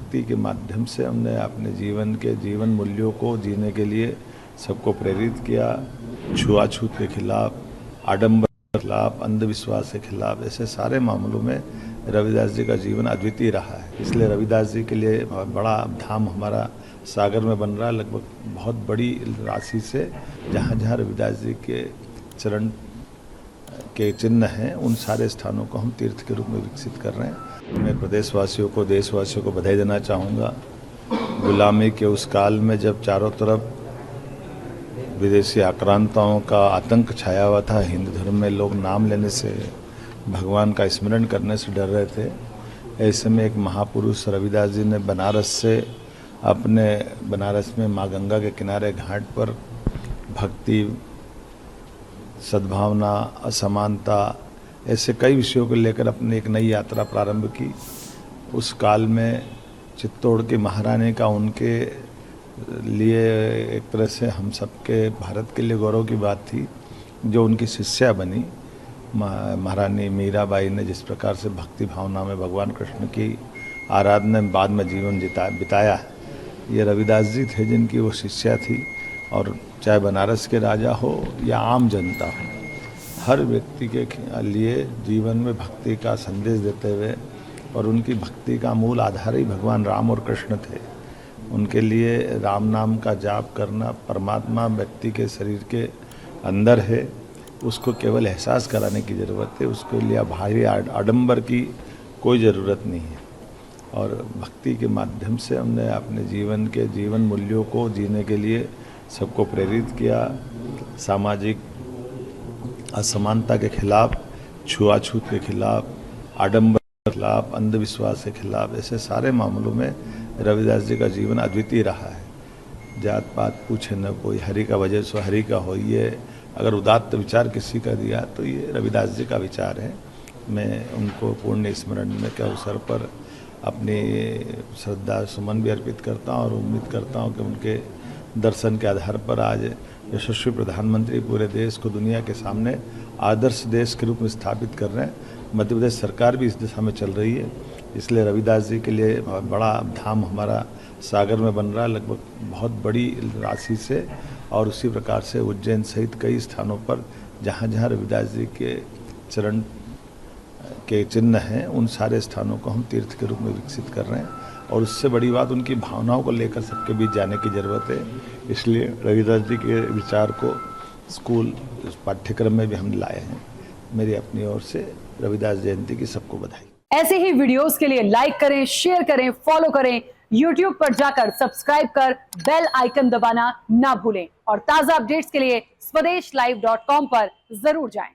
भक्ति के माध्यम से हमने अपने जीवन मूल्यों को जीने के लिए सबको प्रेरित किया। छुआछूत के खिलाफ, आडंबर के खिलाफ, अंधविश्वास के खिलाफ, ऐसे सारे मामलों में रविदास जी का जीवन अद्वितीय रहा है। इसलिए रविदास जी के लिए बड़ा धाम हमारा सागर में बन रहा है, लगभग बहुत बड़ी राशि से। जहाँ जहाँ रविदास जी के चरण के चिन्ह हैं, उन सारे स्थानों को हम तीर्थ के रूप में विकसित कर रहे हैं। मैं प्रदेशवासियों को, देशवासियों को बधाई देना चाहूँगा। गुलामी के उस काल में जब चारों तरफ विदेशी आक्रांताओं का आतंक छाया हुआ था, हिंदू धर्म में लोग नाम लेने से, भगवान का स्मरण करने से डर रहे थे, ऐसे में एक महापुरुष रविदास जी ने बनारस में माँ गंगा के किनारे घाट पर भक्ति, सद्भावना, असमानता, ऐसे कई विषयों को लेकर अपनी एक नई यात्रा प्रारंभ की। उस काल में चित्तौड़ की महारानी का उनके लिए एक तरह से हम सबके, भारत के लिए गौरव की बात थी। जो उनकी शिष्या बनी महारानी मीराबाई ने जिस प्रकार से भक्ति भावना में भगवान कृष्ण की आराधना में बाद में जीवन बिताया, ये रविदास जी थे जिनकी वो शिष्या थी। और चाहे बनारस के राजा हो या आम जनता हो, हर व्यक्ति के लिए जीवन में भक्ति का संदेश देते हुए, और उनकी भक्ति का मूल आधार ही भगवान राम और कृष्ण थे। उनके लिए राम नाम का जाप करना, परमात्मा व्यक्ति के शरीर के अंदर है, उसको केवल एहसास कराने की ज़रूरत है। उसके लिए भारी आडंबर की कोई ज़रूरत नहीं है। और भक्ति के माध्यम से हमने अपने जीवन मूल्यों को जीने के लिए सबको प्रेरित किया। सामाजिक असमानता के खिलाफ, छुआछूत के खिलाफ, आडंबर के खिलाफ, अंधविश्वास के खिलाफ, ऐसे सारे मामलों में रविदास जी का जीवन अद्वितीय रहा है। जात पात पूछे न कोई, हरि का वजह सो हरि का हो, ये अगर उदात्त विचार किसी का दिया तो ये रविदास जी का विचार है। मैं उनको पूर्ण स्मरण में के अवसर पर अपनी श्रद्धा सुमन भी अर्पित करता हूँ और उम्मीद करता हूँ कि उनके दर्शन के आधार पर आज यशस्वी प्रधानमंत्री पूरे देश को दुनिया के सामने आदर्श देश के रूप में स्थापित कर रहे हैं। मध्य प्रदेश सरकार भी इस दिशा में चल रही है। इसलिए रविदास जी के लिए बड़ा धाम हमारा सागर में बन रहा है, लगभग बहुत बड़ी राशि से। और उसी प्रकार से उज्जैन सहित कई स्थानों पर जहाँ जहाँ रविदास जी के चरण के चिन्ह हैं, उन सारे स्थानों को हम तीर्थ के रूप में विकसित कर रहे हैं। और उससे बड़ी बात, उनकी भावनाओं को लेकर सबके बीच जाने की ज़रूरत है। इसलिए रविदास जी के विचार को स्कूल पाठ्यक्रम में भी हम लाए हैं। मेरी अपनी ओर से रविदास जयंती की सबको बधाई। ऐसे ही वीडियोस के लिए लाइक करें, शेयर करें, फॉलो करें। YouTube पर जाकर सब्सक्राइब कर बेल आइकन दबाना ना भूलें। और ताजा अपडेट्स के लिए स्वदेशलाइव.com पर जरूर जाएं।